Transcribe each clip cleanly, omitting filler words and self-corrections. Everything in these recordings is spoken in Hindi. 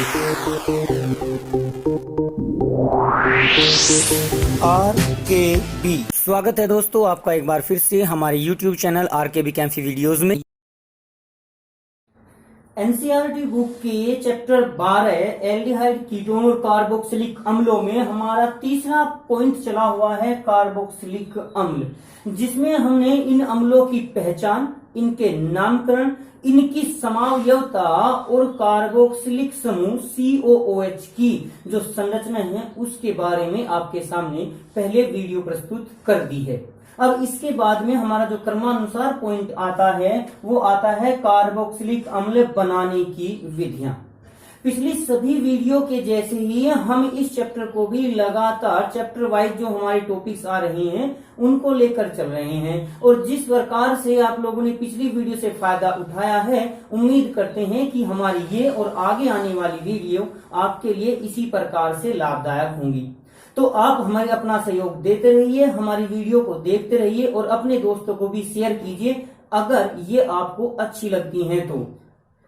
RKB स्वागत है दोस्तों आपका एक बार फिर से हमारे YouTube चैनल RKB कैंफी वीडियोस में। एनसीईआरटी बुक के चैप्टर 12 एल्डिहाइड कीटोन और कार्बोक्सिलिक अम्लों में हमारा तीसरा पॉइंट चला हुआ है कार्बोक्सिलिक अम्ल, जिसमें हमने इन अम्लों की पहचान, इनके नामकरण, इनकी समावयवता और कार्बोक्सिलिक समूह COOH की जो संरचना है उसके बारे में आपके सामने पहले वीडियो प्रस्तुत कर दी है। अब इसके बाद में हमारा जो क्रमानुसार पॉइंट आता है वो आता है कार्बोक्सिलिक अम्ल बनाने की विधियां। पिछली सभी वीडियो के जैसे ही हम इस चैप्टर को भी लगातार चैप्टर वाइज जो हमारे टॉपिक्स आ रहे हैं उनको लेकर चल रहे हैं, और जिस प्रकार से आप लोगों ने पिछली वीडियो से फायदा उठाया है, उम्मीद करते हैं कि हमारी ये और आगे आने वाली वीडियो आपके लिए इसी प्रकार से लाभदायक होंगी। तो आप हमारे अपना सहयोग देते रहिए, हमारी वीडियो को देखते रहिए और अपने दोस्तों को भी शेयर कीजिए अगर ये आपको अच्छी लगती हैं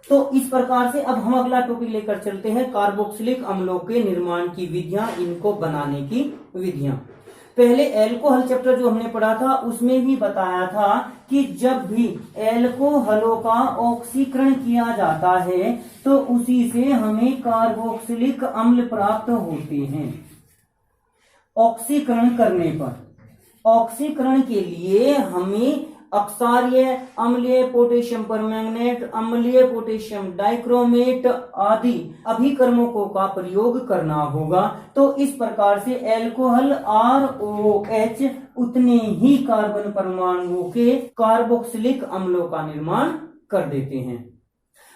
तो इस प्रकार से अब हम अगला टॉपिक लेकर चलते हैं कार्बोक्सिलिक अम्लों के निर्माण की विधियां, इनको बनाने की विधियां। पहले एल्कोहल चैप्टर जो हमने पढ़ा था उसमें भी बताया था कि जब भी एल्कोहलों का ऑक्सीकरण किया जाता है तो उसी से हमें कार्बोक्सिलिक अम्ल प्राप्त होते हैं। ऑक्सीकरण करने पर, ऑक्सीकरण के लिए हमें अक्षारीय, अम्लीय पोटेशियम परमैंगनेट, अम्लीय पोटेशियम डाइक्रोमेट आदि अभिकर्मकों का प्रयोग करना होगा। तो इस प्रकार से एल्कोहल ROH उतने ही कार्बन परमाणुओं के कार्बोक्सिलिक अम्लों का निर्माण कर देते हैं।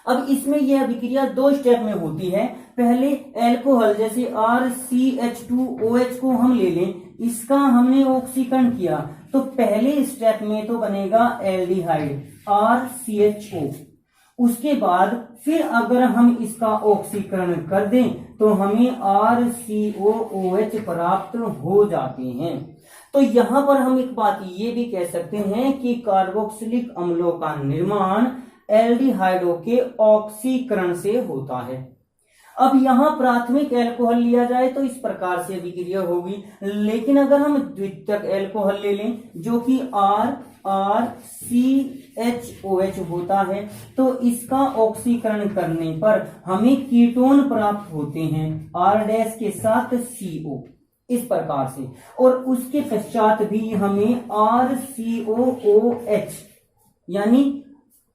अब इसमें यह अभिक्रिया दो स्टेप में होती है। पहले एल्कोहल जैसे RCH2OH को हम ले लें, इसका हमने ऑक्सीकरण किया तो पहले स्टेप में तो बनेगा एल्डिहाइड RCHO। उसके बाद फिर अगर हम इसका ऑक्सीकरण कर दें तो हमें RCOOH प्राप्त हो जाते हैं। तो यहां पर हम एक बात ये भी कह सकते हैं कि कार्बोक्सिलिक अम्लों का निर्माण एल्डिहाइडों के ऑक्सीकरण से होता है। अब यहां प्राथमिक एल्कोहल लिया जाए तो इस प्रकार से अभिक्रिया होगी, लेकिन अगर हम द्वितीयक एल्कोहल ले लें जो कि RCHOH होता है तो इसका ऑक्सीकरण करने पर हमें कीटोन प्राप्त होते हैं R- के साथ CO इस प्रकार से, और उसके पश्चात भी हमें RCOOH यानी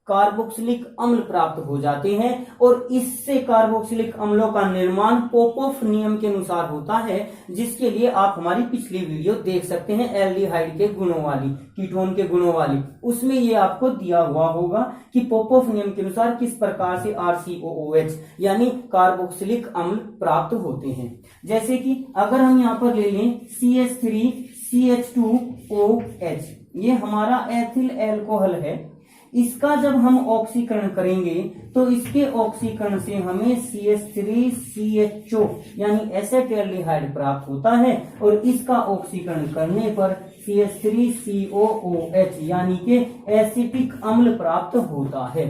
कार्बोक्सिलिक अम्ल प्राप्त हो जाते हैं। और इससे कार्बोक्सिलिक अम्लों का निर्माण पोपोफ नियम के अनुसार होता है, जिसके लिए आप हमारी पिछली वीडियो देख सकते हैं एल्डिहाइड के गुणों वाली, कीटोन के गुणों वाली, उसमें ये आपको दिया हुआ होगा कि पोपोफ नियम के अनुसार किस प्रकार से RCOOH यानी कार्बोक्सिलिक अम्ल प्राप्त होते हैं। जैसे कि अगर हम यहाँ पर ले लें CH3CH2OH, ये हमारा एथिल एल्कोहल है। इसका जब हम ऑक्सीकरण करेंगे तो इसके ऑक्सीकरण से हमें CH3CHO यानी एसेटल्डिहाइड प्राप्त होता है, और इसका ऑक्सीकरण करने पर CH3COOH यानी कि एसिटिक अम्ल प्राप्त होता है।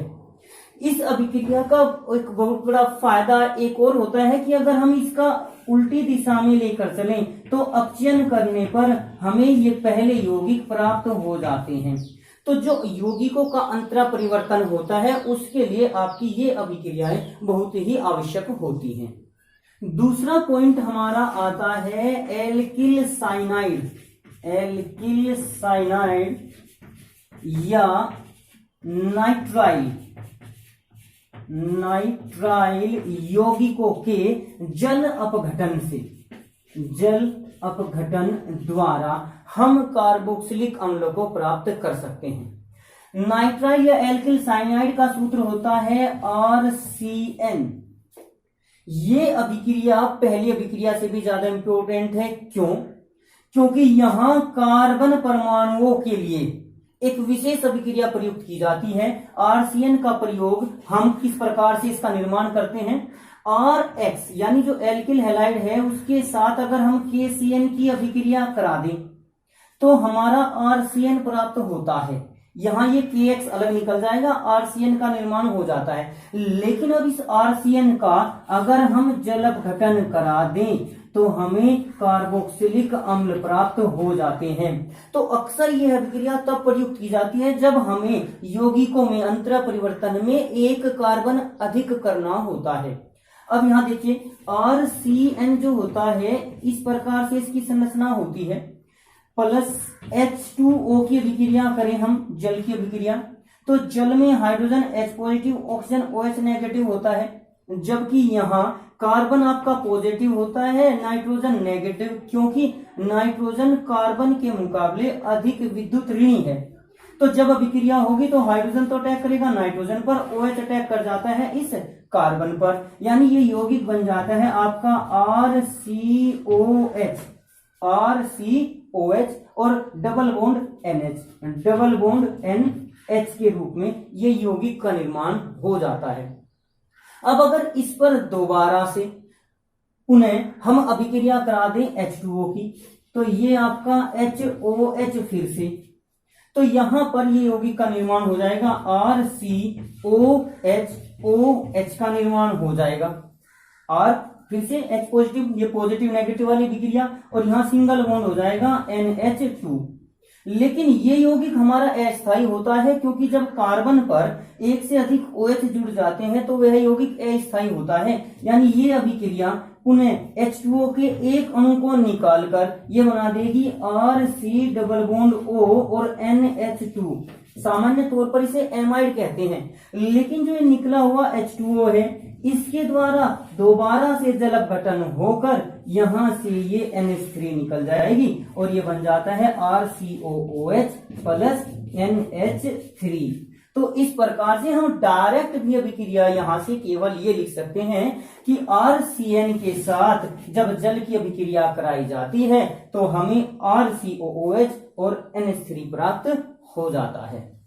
इस अभिक्रिया का एक बहुत बड़ा फायदा एक और होता है कि अगर हम इसका उल्टी दिशा में लेकर चलें तो अपचयन करने पर हमें ये पहले यौगिक प्राप्त हो जाते हैं। तो जो यौगिकों का अंतरा परिवर्तन होता है उसके लिए आपकी ये अभिक्रियाएं बहुत ही आवश्यक होती हैं। दूसरा पॉइंट हमारा आता है एल्किल साइनाइड, एल्किल साइनाइड या नाइट्राइल यौगिकों के जल अपघटन से, जल अपघटन द्वारा हम कार्बोक्सिलिक अम्लों को प्राप्त कर सकते हैं। नाइट्राइल या एल्किल साइनाइड का सूत्र होता है RCN। ये अभिक्रिया पहली अभिक्रिया से भी ज्यादा इंपॉर्टेंट है। क्यों? क्योंकि यहां कार्बन परमाणुओं के लिए एक विशेष अभिक्रिया प्रयुक्त की जाती है। RCN का प्रयोग हम किस प्रकार से इसका निर्माण करते हैं, RX यानी जो एल्किल हैलाइड है उसके साथ अगर हम KCN की अभिक्रिया करा दें तो हमारा RCN प्राप्त होता है। यहाँ ये KX अलग निकल जाएगा, RCN का निर्माण हो जाता है। लेकिन अब इस RCN का अगर हम जल अपघटन करा दें तो हमें कार्बोक्सिलिक अम्ल प्राप्त हो जाते हैं। तो अक्सर यह अभिक्रिया तब प्रयुक्त की जाती है जब हमें यौगिकों में अंतरा परिवर्तन में एक कार्बन अधिक करना होता है। अब यहाँ देखिए RCN जो होता है इस प्रकार से इसकी संरचना होती है, प्लस H2O की अभिक्रिया करें हम जल की अभिक्रिया, तो जल में hydrogen H positive, oxygen OH negative होता है, जबकि यहाँ कार्बन आपका पॉजिटिव होता है, नाइट्रोजन नेगेटिव, क्योंकि नाइट्रोजन कार्बन के मुकाबले अधिक विद्युत ऋणी है। तो जब अभिक्रिया होगी तो हाइड्रोजन तो अटैक करेगा नाइट्रोजन पर, OH अटैक कर जाता है इस कार्बन पर, यानी ये यौगिक बन जाता है आपका RCOH और डबल बॉन्ड NH के रूप में ये यौगिक का निर्माण हो जाता है। अब अगर इस पर दोबारा से पुनः हम अभिक्रिया करा दें H2O की, तो ये आपका HOH फिर से, तो यहां पर ये यौगिक का निर्माण हो जाएगा RCOH का निर्माण हो जाएगा, और फिर से H पॉजिटिव, ये पॉजिटिव नेगेटिव वाली अभिक्रिया, और यहां सिंगल बॉन्ड हो जाएगा NH2। लेकिन ये यौगिक हमारा अस्थायी होता है, क्योंकि जब कार्बन पर एक से अधिक OH जुड़ जाते हैं तो वह यौगिक अस्थायी होता है, यानी ये अभिक्रिया पुनः H2O के एक अणु को निकालकर ये बना देगी RC डबल बॉन्ड O और NH2। सामान्य तौर पर इसे एमाइड कहते हैं, लेकिन जो ये निकला हुआ H2O है इसके द्वारा दोबारा से जल अपघटन होकर यहां से ये NH3 निकल जाएगी और ये बन जाता है RCOOH प्लस NH3। तो इस प्रकार से हम डायरेक्ट भी अभिक्रिया यहां से केवल ये लिख सकते हैं कि RCN के साथ जब जल की अभिक्रिया कराई जाती है तो हमें RCOOH और NH3 प्राप्त हो जाता है।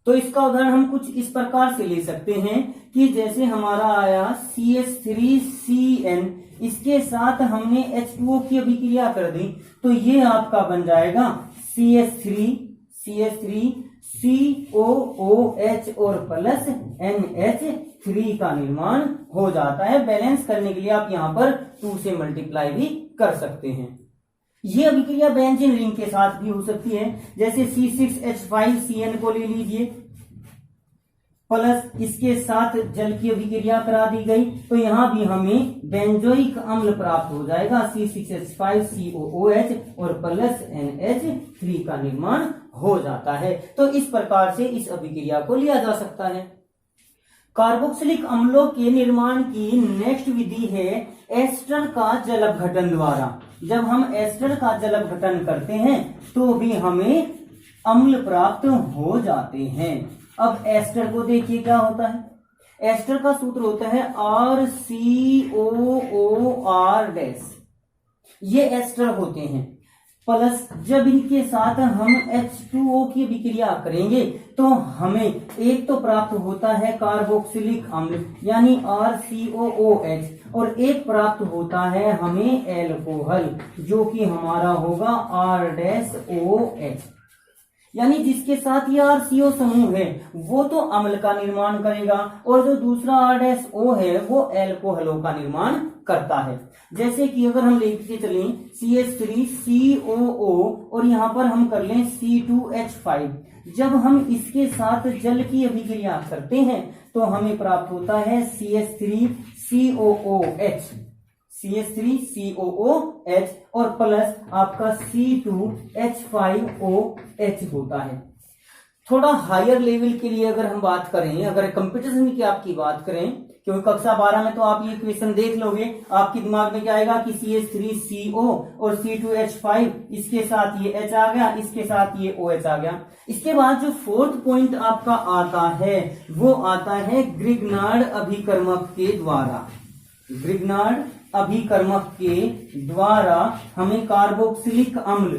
तो इसका उदाहरण हम कुछ इस प्रकार से ले सकते हैं कि जैसे हमारा आया CH3CN, इसके साथ हमने H2O की अभिक्रिया कर दी तो ये आपका बन जाएगा CH3COOH और प्लस NH3 का निर्माण हो जाता है। बैलेंस करने के लिए आप यहाँ पर 2 से मल्टीप्लाई भी कर सकते हैं। ये अभिक्रिया बेंजीन रिंग के साथ भी हो सकती है, जैसे C6H5CN को ले लीजिए, प्लस इसके साथ जल की अभिक्रिया करा दी गई तो यहां भी हमें बेंजोइक अम्ल प्राप्त हो जाएगा C6H5COOH और प्लस NH3 का निर्माण हो जाता है। तो इस प्रकार से इस अभिक्रिया को लिया जा सकता है। कार्बोक्सिलिक अम्लों के निर्माण की नेक्स्ट विधि है एस्टर का जल अपघटन द्वारा। जब हम एस्टर का जल अपघटन करते हैं तो भी हमें अम्ल प्राप्त हो जाते हैं। अब एस्टर को देखिए क्या होता है। एस्टर का सूत्र होता है RCOOR-। ये एस्टर होते हैं, प्लस जब इनके साथ हम H2O की अभिक्रिया करेंगे तो हमें एक तो प्राप्त होता है कार्बोक्सिलिक अम्ल यानी RCOOH और एक प्राप्त होता है हमें एल्कोहल जो कि हमारा होगा R-OH, यानी जिसके साथ ये RCO समूह है वो तो अम्ल का निर्माण करेगा और जो दूसरा R-O है वो एल्कोहलों का निर्माण करता है। जैसे कि अगर हम लेके चलें CH3COO और यहाँ पर हम कर लें C2H5, जब हम इसके साथ जल की अभिक्रिया करते हैं तो हमें प्राप्त होता है CH3COOH और प्लस आपका C2H5OH होता है। थोड़ा हायर लेवल के लिए अगर हम बात करें, अगर कंपटीशन की आपकी बात करें, क्योंकि कक्षा 12 में तो आप ये क्वेश्चन देख लोगे, आपके दिमाग में क्या आएगा कि CH3CO और C2H5 इसके साथ ये H आ गया, इसके साथ ये OH आ गया। इसके बाद जो 4th पॉइंट आपका आता है वो आता है ग्रिग्नार्ड अभिकर्मक के द्वारा। ग्रिग्नार्ड अभिकर्मक के द्वारा हमें कार्बोक्सिलिक अम्ल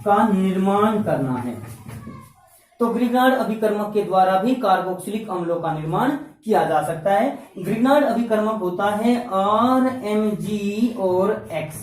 का निर्माण करना है। तो ग्रिग्नार्ड अभिकर्मक के द्वारा भी कार्बोक्सिलिक अम्लों का निर्माण किया जा सकता है। ग्रिग्नार्ड अभिकर्मक होता है RMG और X।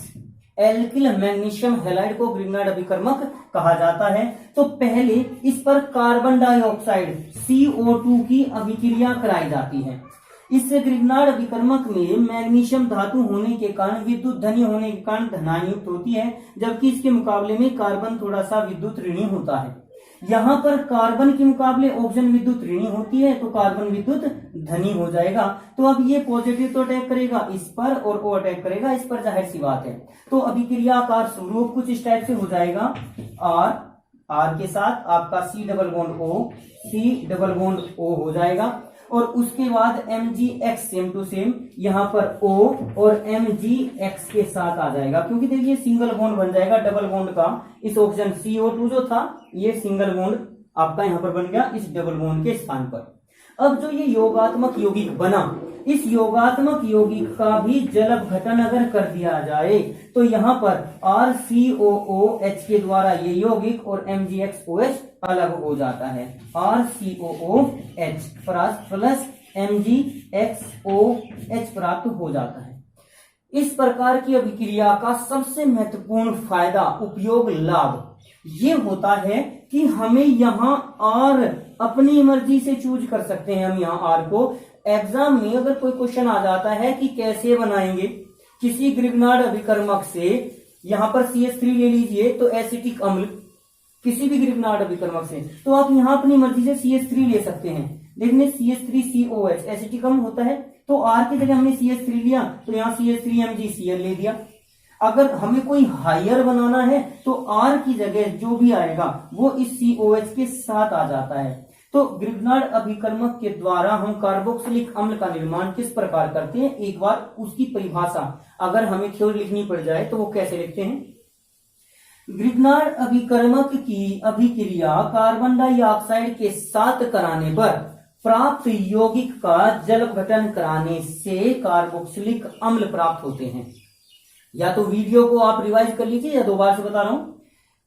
एल्किल मैग्नीशियम हैलाइड को ग्रिग्नार्ड अभिकर्मक कहा जाता है। तो पहले इस पर कार्बन डाइऑक्साइड CO2 की अभिक्रिया कराई जाती है। इस ग्रिग्नार्ड अभिकर्मक में मैग्नीशियम धातु होने के कारण विद्युत धनी होने के कारण धनायन युक्त होती है, जबकि इसके मुकाबले में कार्बन थोड़ा सा विद्युत ऋणी होता है। यहाँ पर कार्बन के मुकाबले ऑक्सीजन विद्युत ऋणी होती है, तो कार्बन विद्युत धनी हो जाएगा। तो अब ये पॉजिटिव तो अटैक करेगा इस पर और O अटैक करेगा इस पर, जाहिर सी बात है। तो अभिक्रिया का स्वरूप कुछ इस टाइप से हो जाएगा। R के साथ आपका C डबल बॉन्ड O हो जाएगा, और उसके बाद MgX सेम टू सेम यहाँ पर O और MgX के साथ आ जाएगा, क्योंकि देखिए सिंगल बॉन्ड बन जाएगा डबल बॉन्ड का। इस ऑक्सीजन CO2 जो था ये सिंगल बॉन्ड आपका यहाँ पर बन गया इस डबल बॉन्ड के स्थान पर। अब जो ये योगात्मक यौगिक बना, इस योगात्मक यौगिक का भी जल अपघटन अगर कर दिया जाए तो यहाँ पर RCOOH के द्वारा ये यौगिक और MgXOH अलग हो जाता है। RCOOH प्लस MgXOH प्राप्त हो जाता है। इस प्रकार की अभिक्रिया का सबसे महत्वपूर्ण फायदा, उपयोग, लाभ ये होता है कि हमें यहाँ R अपनी मर्जी से चूज कर सकते हैं। हम यहाँ R को एग्जाम में अगर कोई क्वेश्चन आ जाता है कि कैसे बनाएंगे किसी ग्रिग्नार्ड अभिकर्मक से, यहाँ पर CH3 ले लीजिए तो एसिटिक अम्ल, किसी भी ग्रिग्नार्ड अभिकर्मक से, तो आप यहाँ अपनी मर्जी से CH3 ले सकते हैं। देखने CH3COH एसिटिक अम्ल होता है, तो R की जगह हमने CH3 लिया तो यहाँ CH3MgCl ले दिया। अगर हमें कोई हायर बनाना है तो R की जगह जो भी आएगा वो इस COH के साथ आ जाता है। तो ग्रिग्नार्ड अभिकर्मक के द्वारा हम कार्बोक्सिलिक अम्ल का निर्माण किस प्रकार करते हैं, एक बार उसकी परिभाषा अगर हमें थ्योरी लिखनी पड़ जाए तो वो कैसे लिखते हैं। ग्रिग्नार्ड अभिकर्मक की अभिक्रिया कार्बन डाइऑक्साइड के साथ कराने पर प्राप्त यौगिक का जल अपघटन कराने से कार्बोक्सिलिक अम्ल प्राप्त होते हैं। या तो वीडियो को आप रिवाइज कर लीजिए या दोबारा से बता रहा हूं।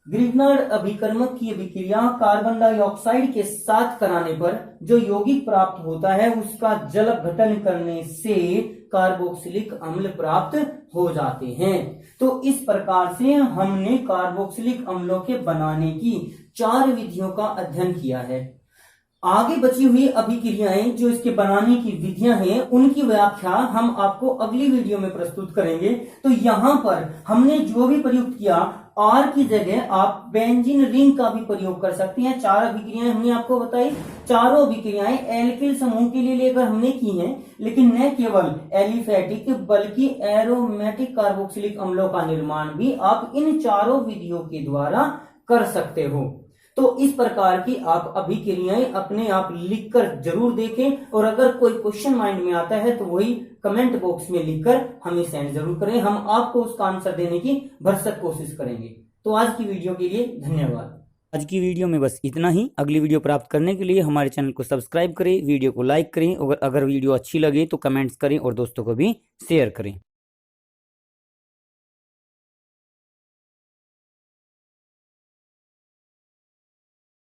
ग्रिग्नार्ड अभिकर्मक की अभिक्रिया कार्बन डाइऑक्साइड के साथ कराने पर जो यौगिक प्राप्त होता है उसका जल अपघटन करने से कार्बोक्सिलिक अम्ल प्राप्त हो जाते हैं। तो इस प्रकार से हमने कार्बोक्सिलिक अम्लों के बनाने की 4 विधियों का अध्ययन किया है। आगे बची हुई अभिक्रियाएं जो इसके बनाने की विधियां हैं उनकी व्याख्या हम आपको अगली वीडियो में प्रस्तुत करेंगे। तो यहाँ पर हमने जो भी प्रयुक्त किया, R की जगह आप बेंजीन रिंग का भी प्रयोग कर सकते हैं। 4 अभिक्रियाएं हमने आपको बताई, चारों अभिक्रियाएं एल्किल समूह के लिए लेकर हमने की हैं, लेकिन न केवल एलिफेटिक बल्कि एरोमेटिक कार्बोक्सिलिक अम्लों का निर्माण भी आप इन चारों विधियों के द्वारा कर सकते हो। तो इस प्रकार की आप अभिक्रियाएं अपने आप लिखकर जरूर देखें, और अगर कोई क्वेश्चन माइंड में आता है तो वही कमेंट बॉक्स में लिखकर हमें सेंड जरूर करें, हम आपको उसका आंसर देने की भरसक कोशिश करेंगे। तो आज की वीडियो के लिए धन्यवाद। आज की वीडियो में बस इतना ही। अगली वीडियो प्राप्त करने के लिए हमारे चैनल को सब्सक्राइब करें, वीडियो को लाइक करें, और अगर वीडियो अच्छी लगे तो कमेंट्स करें और दोस्तों को भी शेयर करें।